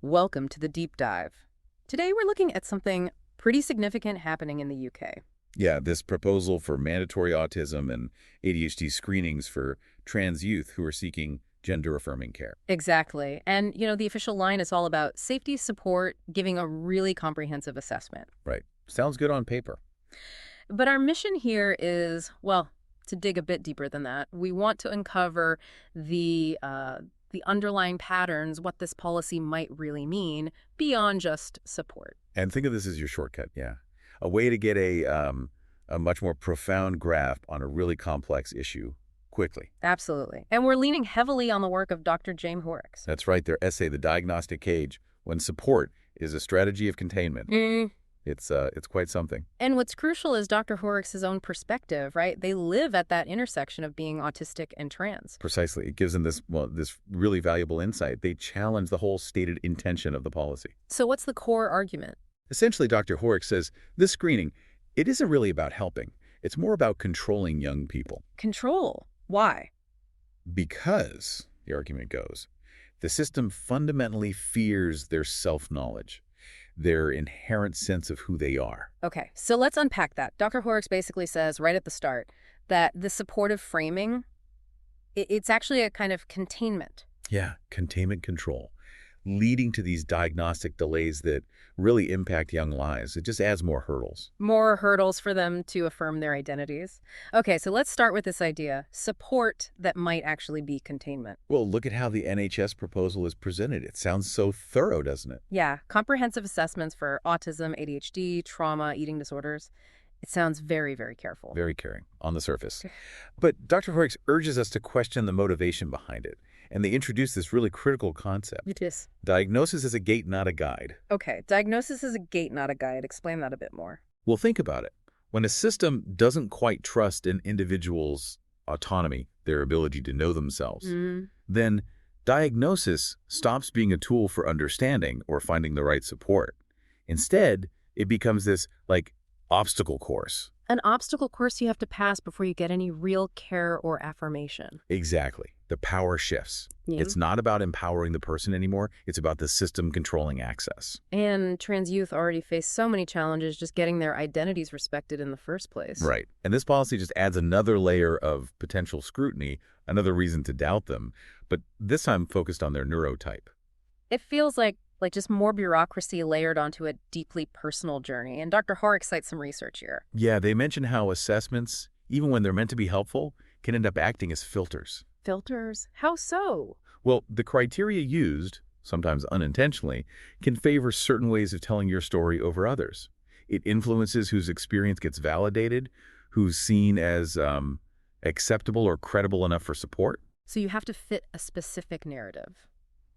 Welcome to the deep dive. Today we're looking at something pretty significant happening in the UK. Yeah, this proposal for mandatory autism and ADHD screenings for trans youth who are seeking gender-affirming care. Exactly. And, the official line is all about safety, support, giving a really comprehensive assessment. Right. Sounds good on paper. But our mission here is, well, to dig a bit deeper than that. We want to uncover the underlying patterns, what this policy might really mean beyond just support. And think of this as your shortcut, yeah. A way to get a much more profound grasp on a really complex issue quickly. Absolutely. And we're leaning heavily on the work of Dr. Jaime Hoerricks. That's right, their essay, The Diagnostic Cage, when support is a strategy of containment. It's quite something. And what's crucial is Dr. Hoerricks' own perspective, right? They live at that intersection of being autistic and trans. Precisely. It gives them this really valuable insight. They challenge the whole stated intention of the policy. So what's the core argument? Essentially, Dr. Hoerricks says this screening, it isn't really about helping. It's more about controlling young people. Control. Why? Because, the argument goes, the system fundamentally fears their self-knowledge, their inherent sense of who they are. Okay, so let's unpack that. Dr. Hoerricks basically says right at the start that the supportive framing, it's actually a kind of containment. Yeah, containment control, leading to these diagnostic delays that really impact young lives. It just adds more hurdles. More hurdles for them to affirm their identities. Okay, so let's start with this idea. Support that might actually be containment. Well, look at how the NHS proposal is presented. It sounds so thorough, doesn't it? Yeah, comprehensive assessments for autism, ADHD, trauma, eating disorders. It sounds very, very careful. Very caring on the surface. But Dr. Hoerricks urges us to question the motivation behind it. And they introduce this really critical concept. It is. Diagnosis is a gate, not a guide. Okay, diagnosis is a gate, not a guide. Explain that a bit more. Well, think about it. When a system doesn't quite trust an individual's autonomy, their ability to know themselves, then diagnosis stops being a tool for understanding or finding the right support. Instead, it becomes this, obstacle course. An obstacle course you have to pass before you get any real care or affirmation. Exactly. The power shifts. Yeah. It's not about empowering the person anymore. It's about the system controlling access. And trans youth already face so many challenges just getting their identities respected in the first place. Right. And this policy just adds another layer of potential scrutiny, another reason to doubt them, but this time focused on their neurotype. It feels like just more bureaucracy layered onto a deeply personal journey. And Dr. Hoerricks cites some research here. Yeah, they mention how assessments, even when they're meant to be helpful, can end up acting as filters. Filters? How so? Well, the criteria used, sometimes unintentionally, can favor certain ways of telling your story over others. It influences whose experience gets validated, who's seen as acceptable or credible enough for support. So you have to fit a specific narrative.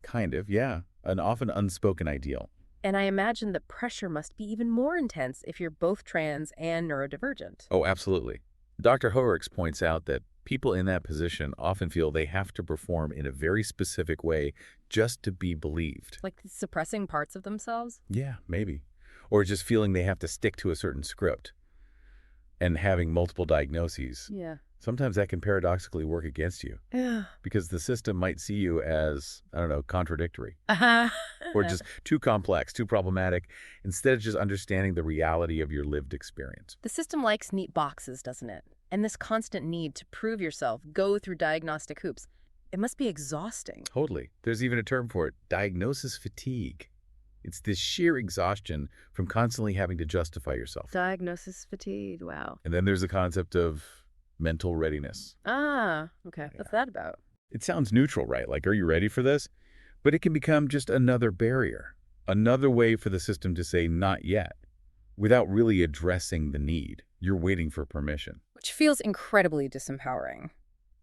Kind of, yeah. An often unspoken ideal. And I imagine the pressure must be even more intense if you're both trans and neurodivergent. Oh, absolutely. Dr. Hoerricks points out that people in that position often feel they have to perform in a very specific way just to be believed. Like suppressing parts of themselves? Yeah, maybe. Or just feeling they have to stick to a certain script. And having multiple diagnoses. Yeah. Sometimes that can paradoxically work against you. Yeah. Because the system might see you as, contradictory. Uh-huh. Or just too complex, too problematic, instead of just understanding the reality of your lived experience. The system likes neat boxes, doesn't it? And this constant need to prove yourself, go through diagnostic hoops, it must be exhausting. Totally. There's even a term for it, diagnosis fatigue. It's this sheer exhaustion from constantly having to justify yourself. Diagnosis fatigue, wow. And then there's the concept of mental readiness. Ah, okay. What's that about? It sounds neutral, right? Like, are you ready for this? But it can become just another barrier, another way for the system to say not yet, without really addressing the need. You're waiting for permission. Which feels incredibly disempowering.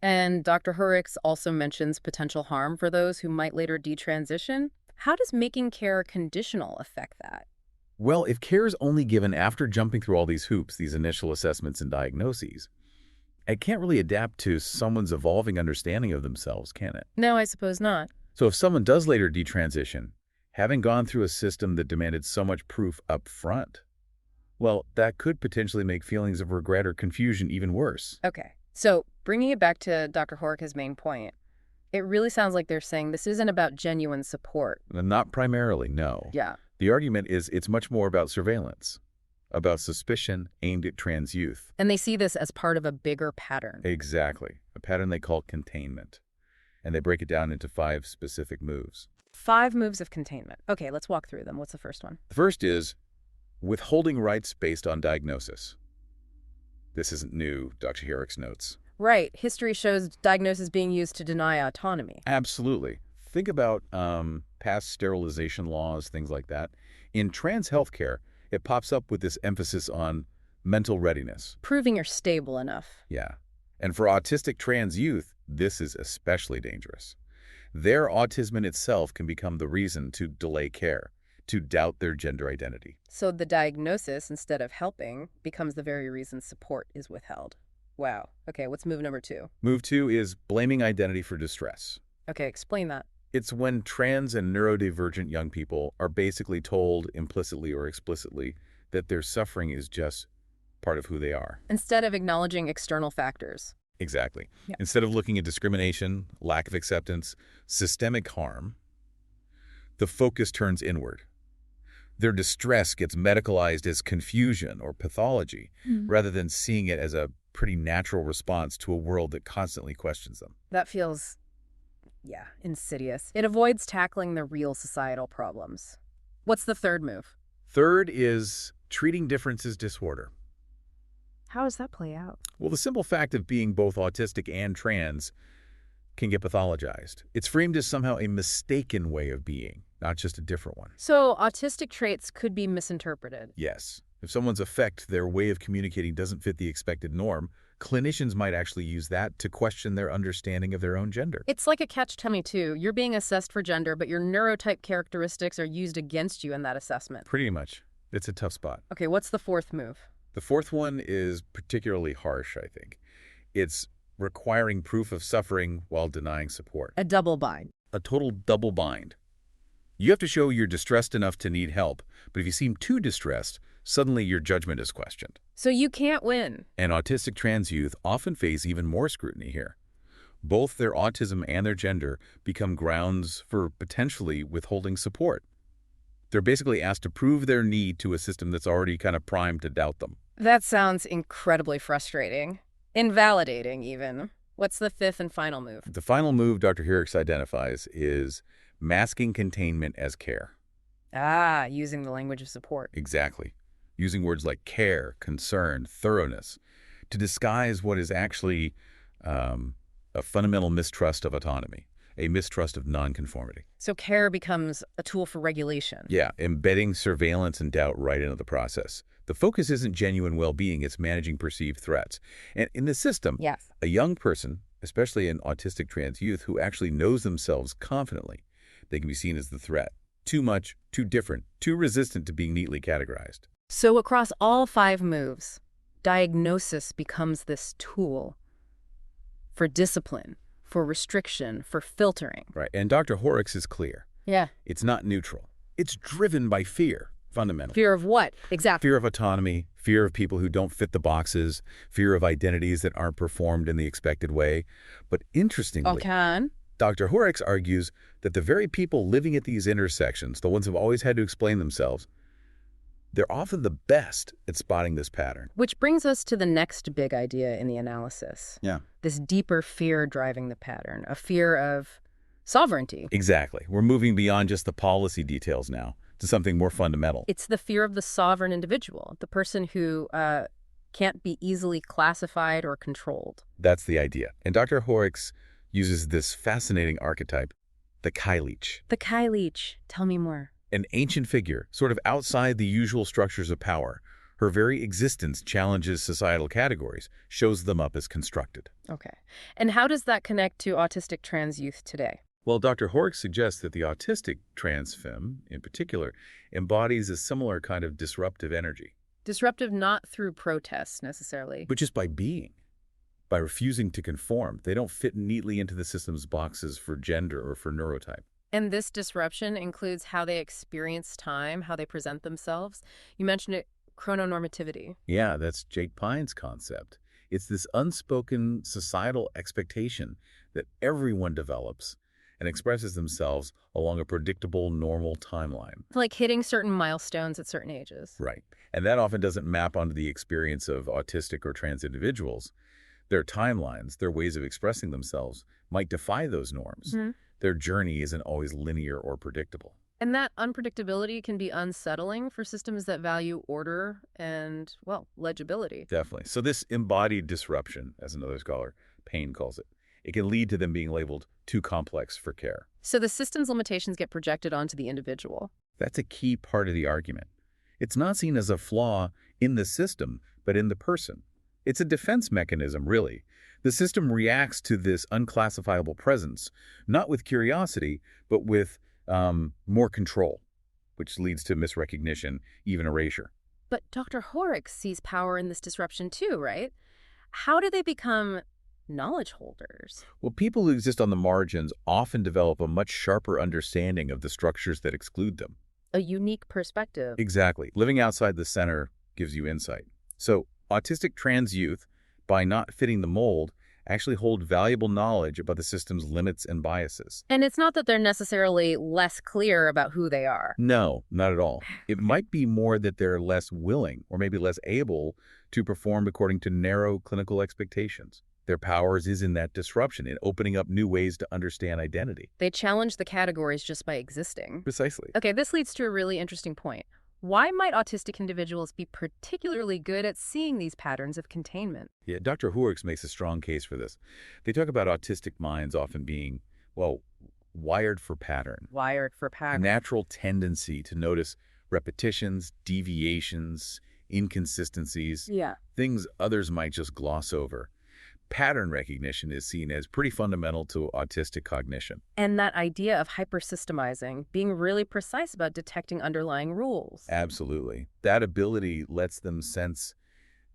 And Dr. Hoerricks also mentions potential harm for those who might later detransition. How does making care conditional affect that? Well, if care is only given after jumping through all these hoops, these initial assessments and diagnoses, it can't really adapt to someone's evolving understanding of themselves, can it? No, I suppose not. So if someone does later detransition, having gone through a system that demanded so much proof up front, well, that could potentially make feelings of regret or confusion even worse. Okay, so bringing it back to Dr. Hoerricks' main point, It really sounds like they're saying this isn't about genuine support. Not primarily, no. Yeah. The argument is it's much more about surveillance, about suspicion aimed at trans youth. And they see this as part of a bigger pattern. Exactly. A pattern they call containment. And they break it down into 5 specific moves. 5 moves of containment. Okay, let's walk through them. What's the first one? The first is withholding rights based on diagnosis. This isn't new, Dr. Hoerricks notes. Right. History shows diagnosis being used to deny autonomy. Absolutely. Think about past sterilization laws, things like that. In trans healthcare, it pops up with this emphasis on mental readiness. Proving you're stable enough. Yeah. And for autistic trans youth, this is especially dangerous. Their autism in itself can become the reason to delay care, to doubt their gender identity. So the diagnosis, instead of helping, becomes the very reason support is withheld. Wow. Okay, what's move number 2? Move 2 is blaming identity for distress. Okay, explain that. It's when trans and neurodivergent young people are basically told implicitly or explicitly that their suffering is just part of who they are. Instead of acknowledging external factors. Exactly. Yeah. Instead of looking at discrimination, lack of acceptance, systemic harm, the focus turns inward. Their distress gets medicalized as confusion or pathology, rather than seeing it as a pretty natural response to a world that constantly questions them. That feels, insidious. It avoids tackling the real societal problems. What's the third move? Third is treating difference as disorder. How does that play out? Well, the simple fact of being both autistic and trans can get pathologized. It's framed as somehow a mistaken way of being, not just a different one. So autistic traits could be misinterpreted. Yes. If someone's affect, their way of communicating doesn't fit the expected norm, clinicians might actually use that to question their understanding of their own gender. It's like a catch-22. You're being assessed for gender, but your neurotype characteristics are used against you in that assessment. Pretty much. It's a tough spot. Okay, what's the fourth move? The fourth one is particularly harsh, I think. It's requiring proof of suffering while denying support. A double bind. A total double bind. You have to show you're distressed enough to need help, but if you seem too distressed, suddenly your judgment is questioned. So you can't win. And autistic trans youth often face even more scrutiny here. Both their autism and their gender become grounds for potentially withholding support. They're basically asked to prove their need to a system that's already kind of primed to doubt them. That sounds incredibly frustrating. Invalidating, even. What's the fifth and final move? The final move Dr. Hoerricks identifies is masking containment as care. Ah, using the language of support. Exactly. Using words like care, concern, thoroughness to disguise what is actually a fundamental mistrust of autonomy, a mistrust of nonconformity. So care becomes a tool for regulation. Yeah, embedding surveillance and doubt right into the process. The focus isn't genuine well-being, it's managing perceived threats. And in the system, Yes. a young person, especially an autistic trans youth who actually knows themselves confidently, they can be seen as the threat. Too much, too different, too resistant to being neatly categorized. So across all 5 moves, diagnosis becomes this tool for discipline, for restriction, for filtering. Right, and Dr. Hoerricks is clear. Yeah. It's not neutral. It's driven by fear, fundamentally. Fear of what? Exactly. Fear of autonomy, fear of people who don't fit the boxes, fear of identities that aren't performed in the expected way. But interestingly, Okay. Dr. Hoerricks argues that the very people living at these intersections, the ones who've always had to explain themselves, they're often the best at spotting this pattern. Which brings us to the next big idea in the analysis. Yeah. This deeper fear driving the pattern, a fear of sovereignty. Exactly. We're moving beyond just the policy details now to something more fundamental. It's the fear of the sovereign individual, the person who can't be easily classified or controlled. That's the idea. And Dr. Hoerricks uses this fascinating archetype, the Kailich. The Kailich. Tell me more. An ancient figure, sort of outside the usual structures of power. Her very existence challenges societal categories, shows them up as constructed. Okay. And how does that connect to autistic trans youth today? Well, Dr. Hoerricks suggests that the autistic trans femme, in particular, embodies a similar kind of disruptive energy. Disruptive not through protests, necessarily. But just by being, by refusing to conform. They don't fit neatly into the system's boxes for gender or for neurotype. And this disruption includes how they experience time, how they present themselves. You mentioned it, chrononormativity. Yeah, that's Jake Pine's concept. It's this unspoken societal expectation that everyone develops and expresses themselves along a predictable, normal timeline. Like hitting certain milestones at certain ages. Right. And that often doesn't map onto the experience of autistic or trans individuals. Their timelines, their ways of expressing themselves, might defy those norms. Mhm. Their journey isn't always linear or predictable. And that unpredictability can be unsettling for systems that value order and, well, legibility. Definitely. So this embodied disruption, as another scholar, Payne calls it, it can lead to them being labeled too complex for care. So the system's limitations get projected onto the individual. That's a key part of the argument. It's not seen as a flaw in the system, but in the person. It's a defense mechanism, really. The system reacts to this unclassifiable presence, not with curiosity, but with more control, which leads to misrecognition, even erasure. But Dr. Hoerricks sees power in this disruption too, right? How do they become knowledge holders? Well, people who exist on the margins often develop a much sharper understanding of the structures that exclude them. A unique perspective. Exactly. Living outside the center gives you insight. So, autistic trans youth, by not fitting the mold, actually hold valuable knowledge about the system's limits and biases. And it's not that they're necessarily less clear about who they are. No, not at all. It might be more that they're less willing or maybe less able to perform according to narrow clinical expectations. Their powers is in that disruption, in opening up new ways to understand identity. They challenge the categories just by existing. Precisely. Okay, this leads to a really interesting point. Why might autistic individuals be particularly good at seeing these patterns of containment? Yeah, Dr. Hoerricks makes a strong case for this. They talk about autistic minds often being, well, wired for pattern. Wired for A pattern. natural tendency to notice repetitions, deviations, inconsistencies, Yeah. things others might just gloss over. Pattern recognition is seen as pretty fundamental to autistic cognition. And that idea of hypersystemizing, being really precise about detecting underlying rules. Absolutely. That ability lets them sense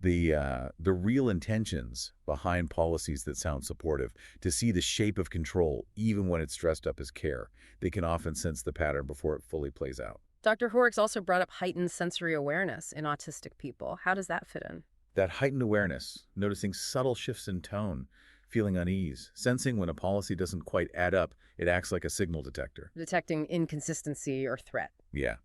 the real intentions behind policies that sound supportive, to see the shape of control even when it's dressed up as care. They can often sense the pattern before it fully plays out. Dr. Hoerricks also brought up heightened sensory awareness in autistic people. How does that fit in? That heightened awareness, noticing subtle shifts in tone, feeling unease, sensing when a policy doesn't quite add up, it acts like a signal detector. Detecting inconsistency or threat. Yeah.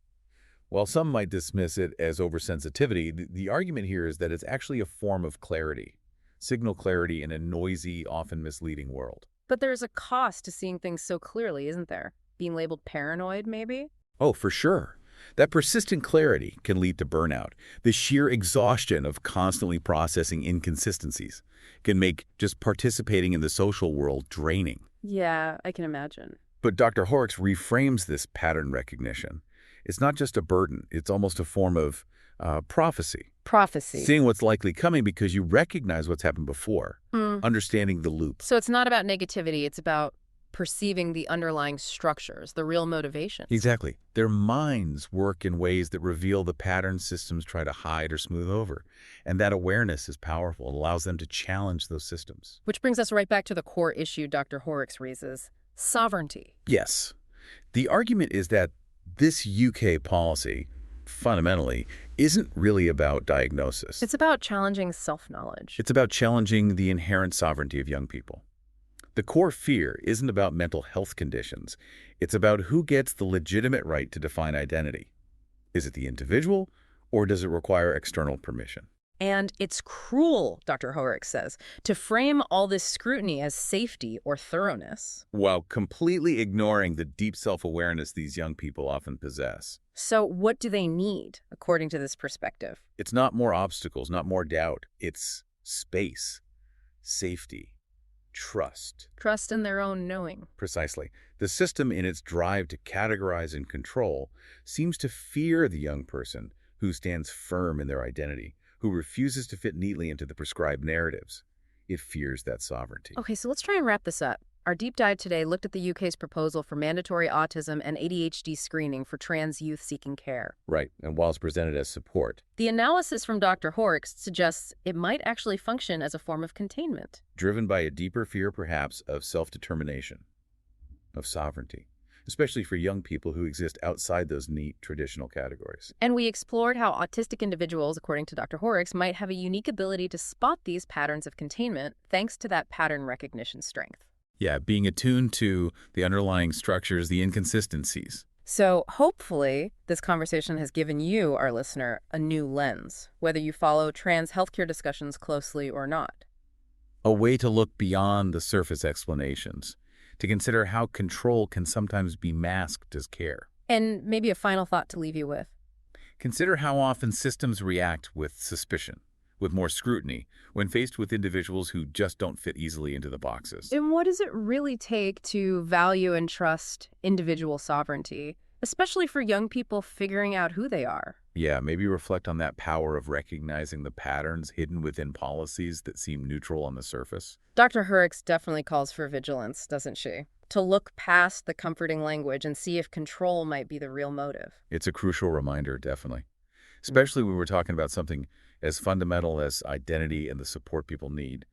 While some might dismiss it as oversensitivity, the argument here is that it's actually a form of clarity, signal clarity in a noisy, often misleading world. But there's a cost to seeing things so clearly, isn't there? Being labeled paranoid, maybe? Oh, for sure. That persistent clarity can lead to burnout. The sheer exhaustion of constantly processing inconsistencies can make just participating in the social world draining. Yeah, I can imagine. But Dr. Hoerricks reframes this pattern recognition. It's not just a burden. It's almost a form of prophecy. Prophecy. Seeing what's likely coming because you recognize what's happened before, understanding the loop. So it's not about negativity, it's about perceiving the underlying structures, the real motivations. Exactly. Their minds work in ways that reveal the pattern systems try to hide or smooth over. And that awareness is powerful. It allows them to challenge those systems. Which brings us right back to the core issue Dr. Hoerricks raises, sovereignty. Yes. The argument is that this UK policy, fundamentally, isn't really about diagnosis. It's about challenging self-knowledge. It's about challenging the inherent sovereignty of young people. The core fear isn't about mental health conditions. It's about who gets the legitimate right to define identity. Is it the individual, or does it require external permission? And it's cruel, Dr. Hoerricks says, to frame all this scrutiny as safety or thoroughness. While completely ignoring the deep self-awareness these young people often possess. So what do they need, according to this perspective? It's not more obstacles, not more doubt. It's space, safety, trust. Trust in their own knowing. Precisely. The system, in its drive to categorize and control, seems to fear the young person who stands firm in their identity, who refuses to fit neatly into the prescribed narratives. It fears that sovereignty. Okay, so let's try and wrap this up. Our deep dive today looked at the UK's proposal for mandatory autism and ADHD screening for trans youth seeking care. Right, and while it's presented as support. The analysis from Dr. Hoerricks suggests it might actually function as a form of containment. Driven by a deeper fear, perhaps, of self-determination, of sovereignty. especially for young people who exist outside those neat traditional categories. And we explored how autistic individuals, according to Dr. Hoerricks, might have a unique ability to spot these patterns of containment thanks to that pattern recognition strength. Yeah, being attuned to the underlying structures, the inconsistencies. So hopefully this conversation has given you, our listener, a new lens, whether you follow trans healthcare discussions closely or not. A way to look beyond the surface explanations, to consider how control can sometimes be masked as care. And maybe a final thought to leave you with. Consider how often systems react with suspicion, with more scrutiny, when faced with individuals who just don't fit easily into the boxes. And what does it really take to value and trust individual sovereignty, especially for young people figuring out who they are? Yeah, maybe reflect on that power of recognizing the patterns hidden within policies that seem neutral on the surface. Dr. Hoerricks definitely calls for vigilance, doesn't she? To look past the comforting language and see if control might be the real motive. It's a crucial reminder, definitely. Especially when we're talking about something as fundamental as identity and the support people need.